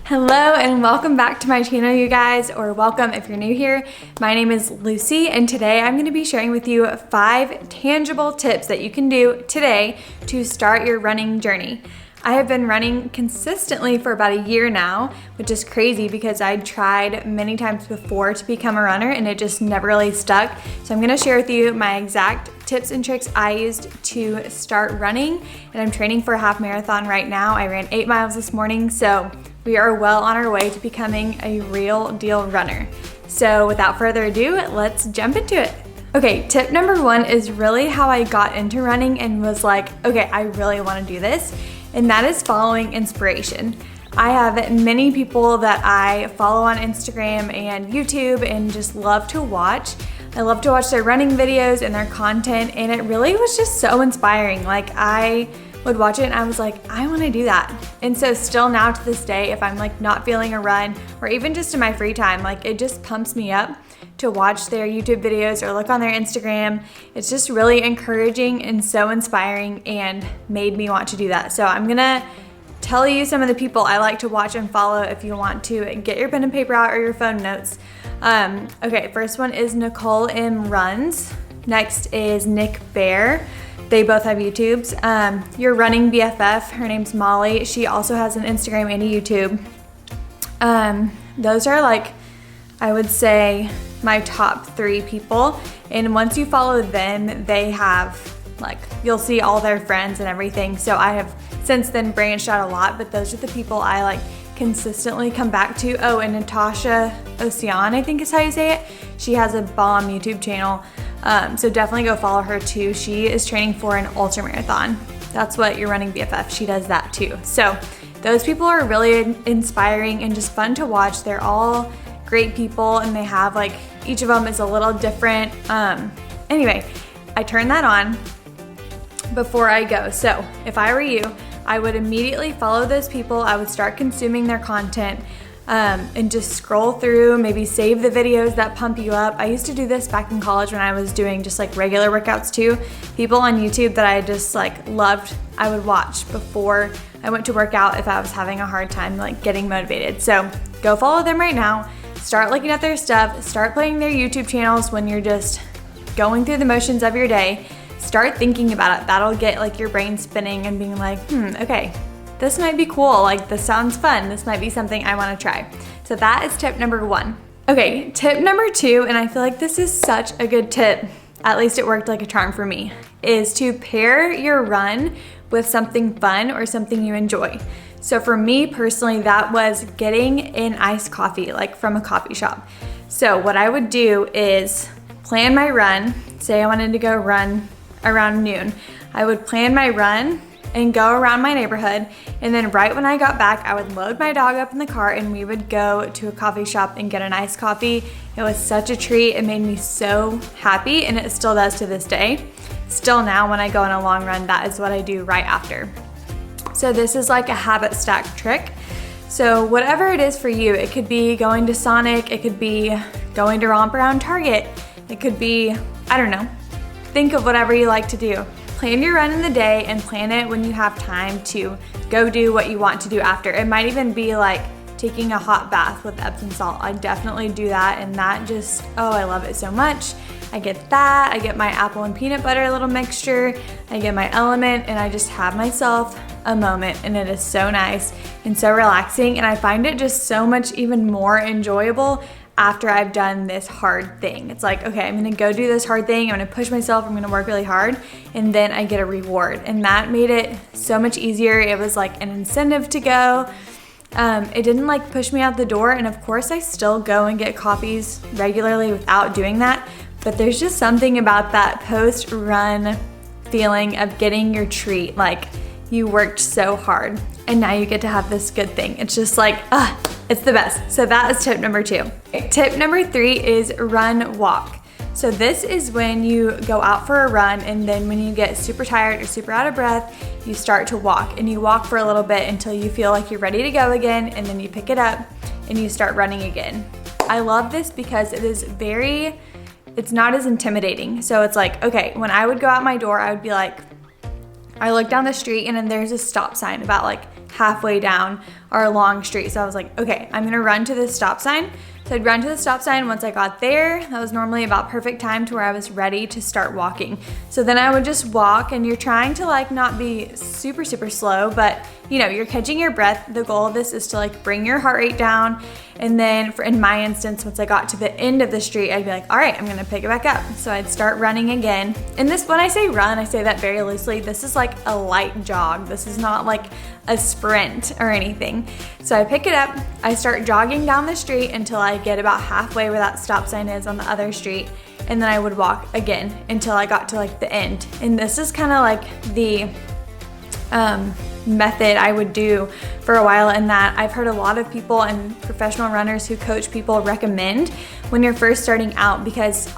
Hello and welcome back to my channel, you guys, or welcome if you're new here. My name is Lucy and today I'm going to be sharing with you 5 tangible tips that you can do today to start your running journey. I have been running consistently for about a year now, which is crazy because I tried many times before to become a runner and it just never really stuck. So I'm going to share with you my exact tips and tricks I used to start running, and I'm training for a half marathon right now. I ran 8 miles this morning, so we are well on our way to becoming a real deal runner. So without further ado, let's jump into it. Okay, tip number 1 is really how I got into running and was like, okay, I really want to do this. And that is following inspiration. I have many people that I follow on Instagram and YouTube and just love to watch. I love to watch their running videos and their content, and it really was just so inspiring. Like, I would watch it and I was like, I want to do that. And so still now to this day, if I'm like not feeling a run or even just in my free time, like it just pumps me up to watch their YouTube videos or look on their Instagram. It's just really encouraging and so inspiring and made me want to do that. So I'm gonna tell you some of the people I like to watch and follow if you want to get your pen and paper out or your phone notes. Okay, first one is Nicole M. Runs. Next is Nick Bear. They both have YouTubes. Your running BFF, her name's Molly. She also has an Instagram and a YouTube. Those are like, I would say, my top 3 people. And once you follow them, they have like, you'll see all their friends and everything. So I have since then branched out a lot, but those are the people I like consistently come back to. Oh, and Natasha Ocean, I think is how you say it. She has a bomb YouTube channel. So definitely go follow her too. She is training for an ultra marathon. That's what your running BFF, she does that too. So those people are really inspiring and just fun to watch. They're all great people and they have like, each of them is a little different. Anyway, I turn that on before I go. So if I were you, I would immediately follow those people. I would start consuming their content and just scroll through, maybe save the videos that pump you up. I used to do this back in college when I was doing just like regular workouts too. People on YouTube that I just like loved, I would watch before I went to work out if I was having a hard time like getting motivated. So go follow them right now. Start looking at their stuff. Start playing their YouTube channels when you're just going through the motions of your day. Start thinking about it. That'll get like your brain spinning and being like, okay, this might be cool. Like, this sounds fun. This might be something I want to try. So that is tip number 1. Okay, tip number 2, and I feel like this is such a good tip, at least it worked like a charm for me, is to pair your run with something fun or something you enjoy. So for me personally, that was getting an iced coffee, like from a coffee shop. So what I would do is plan my run. Say I wanted to go run around noon. I would plan my run and go around my neighborhood, and then right when I got back, I would load my dog up in the car and we would go to a coffee shop and get an iced coffee. It was such a treat. It made me so happy, and it still does to this day. Still now when I go on a long run, that is what I do right after. So this is like a habit stack trick. So whatever it is for you, it could be going to Sonic, it could be going to romp around Target, it could be, I don't know, think of whatever you like to do. Plan your run in the day and plan it when you have time to go do what you want to do after. It might even be like taking a hot bath with Epsom salt. I definitely do that, and that just, oh, I love it so much. I get that, I get my apple and peanut butter little mixture, I get my element, and I just have myself a moment, and it is so nice and so relaxing, and I find it just so much even more enjoyable after I've done this hard thing. It's like, okay, I'm gonna go do this hard thing, I'm gonna push myself, I'm gonna work really hard, and then I get a reward. And that made it so much easier. It was like an incentive to go. It didn't like push me out the door, and of course I still go and get coffees regularly without doing that, but there's just something about that post-run feeling of getting your treat, like you worked so hard and now you get to have this good thing. It's just like, it's the best. So that is tip number 2. Tip number 3 is run walk. So this is when you go out for a run, and then when you get super tired or super out of breath, you start to walk, and you walk for a little bit until you feel like you're ready to go again, and then you pick it up and you start running again. I love this because it is it's not as intimidating. So it's like, okay, when I would go out my door, I would be like, I look down the street and then there's a stop sign about like halfway down our long street. So I was like, okay, I'm gonna run to this stop sign. So I'd run to the stop sign. Once I got there, that was normally about perfect time to where I was ready to start walking. So then I would just walk, and you're trying to like not be super, super slow, but you know, you're catching your breath. The goal of this is to like bring your heart rate down. And then in my instance, once I got to the end of the street, I'd be like, all right, I'm gonna pick it back up. So I'd start running again. And this, when I say run, I say that very loosely. This is like a light jog. This is not like a sprint or anything. So I pick it up, I start jogging down the street until I get about halfway where that stop sign is on the other street. And then I would walk again until I got to like the end. And this is kind of like the method I would do for a while, and that I've heard a lot of people and professional runners who coach people recommend when you're first starting out, because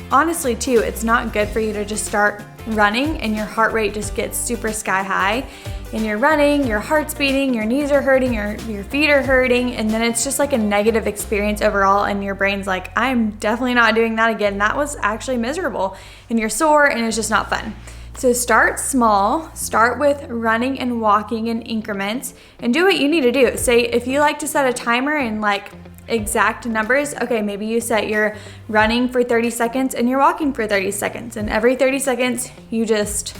honestly too, it's not good for you to just start running and your heart rate just gets super sky high and you're running, your heart's beating, your knees are hurting, your feet are hurting, and then it's just like a negative experience overall, and your brain's like, I'm definitely not doing that again. That was actually miserable, and you're sore and it's just not fun. So start small, start with running and walking in increments, and do what you need to do. Say if you like to set a timer and like exact numbers, okay, maybe you set your running for 30 seconds and you're walking for 30 seconds, and every 30 seconds you just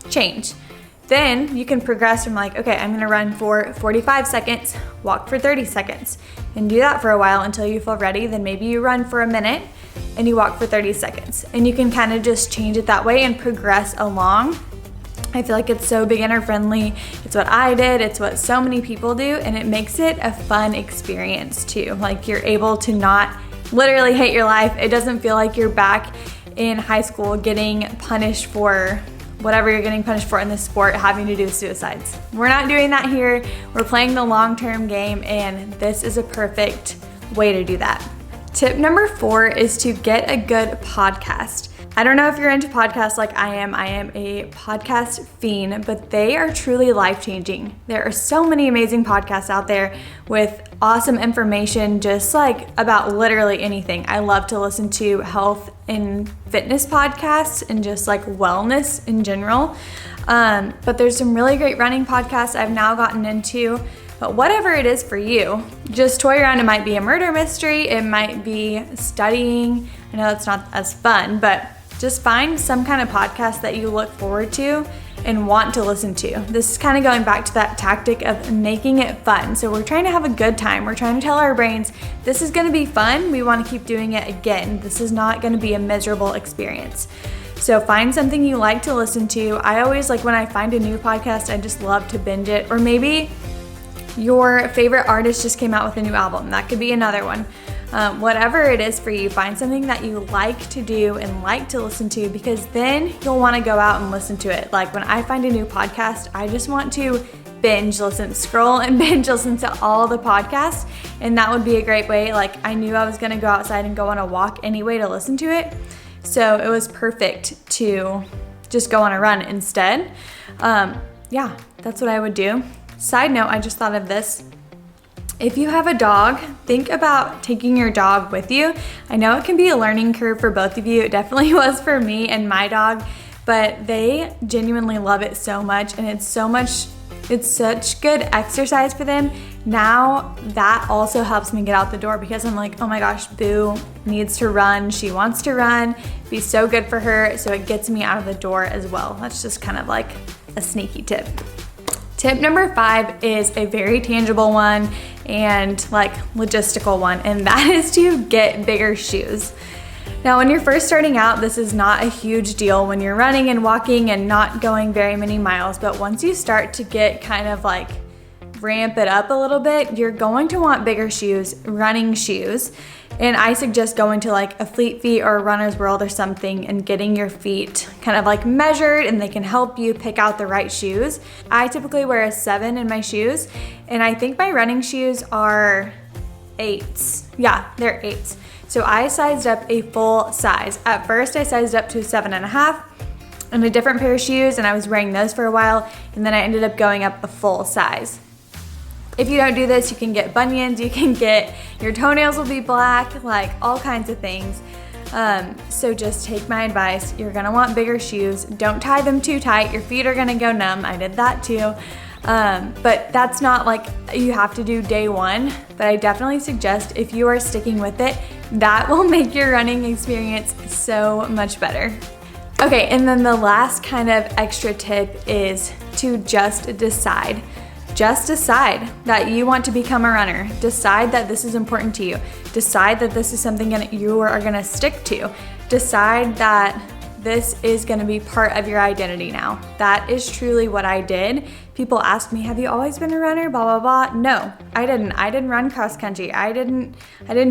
change. Then you can progress from like, okay, I'm gonna run for 45 seconds, walk for 30 seconds, and do that for a while until you feel ready. Then maybe you run for a minute and you walk for 30 seconds. And you can kind of just change it that way and progress along. I feel like it's so beginner friendly. It's what I did, it's what so many people do, and it makes it a fun experience too. Like you're able to not literally hate your life. It doesn't feel like you're back in high school getting punished for whatever you're getting punished for in this sport, having to do suicides. We're not doing that here. We're playing the long-term game, and this is a perfect way to do that. Tip number 4 is to get a good podcast. I don't know if you're into podcasts like I am. I am a podcast fiend, but they are truly life-changing. There are so many amazing podcasts out there with awesome information, just like about literally anything. I love to listen to health and fitness podcasts and just like wellness in general. But there's some really great running podcasts I've now gotten into. But whatever it is for you, just toy around. It might be a murder mystery, it might be studying. I know it's not as fun, but just find some kind of podcast that you look forward to and want to listen to. This is kind of going back to that tactic of making it fun. So we're trying to have a good time. We're trying to tell our brains, this is gonna be fun. We wanna keep doing it again. This is not gonna be a miserable experience. So find something you like to listen to. I always like when I find a new podcast, I just love to binge it. Or maybe your favorite artist just came out with a new album. That could be another one. Whatever it is for you, find something that you like to do and like to listen to, because then you'll want to go out and listen to it. Like when I find a new podcast, I just want to binge listen, scroll and binge listen to all the podcasts. And that would be a great way. Like I knew I was going to go outside and go on a walk anyway to listen to it. So it was perfect to just go on a run instead. Yeah, that's what I would do. Side note, I just thought of this. If you have a dog, think about taking your dog with you. I know it can be a learning curve for both of you. It definitely was for me and my dog, but they genuinely love it so much, and it's such good exercise for them. Now that also helps me get out the door, because I'm like, oh my gosh, Boo needs to run. She wants to run. It'd be so good for her. So it gets me out of the door as well. That's just kind of like a sneaky tip. Tip number 5 is a very tangible one and like logistical one, and that is to get bigger shoes. Now, when you're first starting out, this is not a huge deal when you're running and walking and not going very many miles, but once you start to get kind of like ramp it up a little bit, you're going to want bigger shoes, running shoes. And I suggest going to like a Fleet Feet or a Runner's World or something and getting your feet kind of like measured, and they can help you pick out the right shoes. I typically wear a 7 in my shoes, and I think my running shoes are 8s. Yeah, they're 8s. So I sized up a full size. At first I sized up to a 7.5 and a different pair of shoes, and I was wearing those for a while, and then I ended up going up a full size. If you don't do this, you can get bunions, you can get, your toenails will be black, like all kinds of things. So just take my advice. You're gonna want bigger shoes. Don't tie them too tight. Your feet are gonna go numb. I did that too. But that's not like you have to do day one, but I definitely suggest if you are sticking with it, that will make your running experience so much better. Okay, and then the last kind of extra tip is to just decide. Just decide that you want to become a runner. Decide that this is important to you. Decide that this is something that you are gonna stick to. Decide that this is gonna be part of your identity now. That is truly what I did. People ask me, have you always been a runner, blah, blah, blah. No, I didn't. I didn't run cross country. I didn't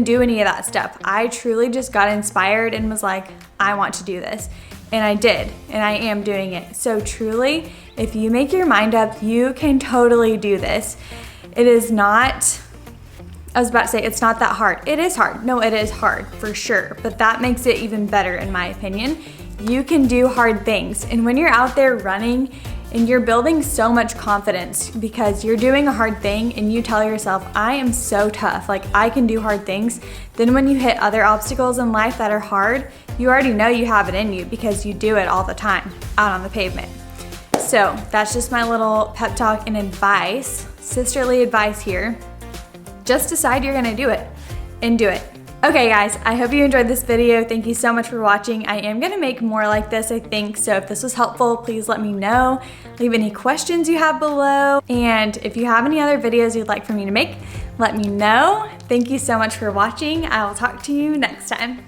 do any of that stuff. I truly just got inspired and was like, I want to do this. And I did, and I am doing it. So truly, if you make your mind up, you can totally do this. It is not, I was about to say, it's not that hard. It is hard. No, it is hard for sure, but that makes it even better in my opinion. You can do hard things. And when you're out there running and you're building so much confidence because you're doing a hard thing and you tell yourself, I am so tough, like I can do hard things. Then when you hit other obstacles in life that are hard, you already know you have it in you because you do it all the time out on the pavement. So that's just my little pep talk and advice, sisterly advice here. Just decide you're gonna do it and do it. Okay guys, I hope you enjoyed this video. Thank you so much for watching. I am gonna make more like this, I think. So if this was helpful, please let me know. Leave any questions you have below. And if you have any other videos you'd like for me to make, let me know. Thank you so much for watching. I will talk to you next time.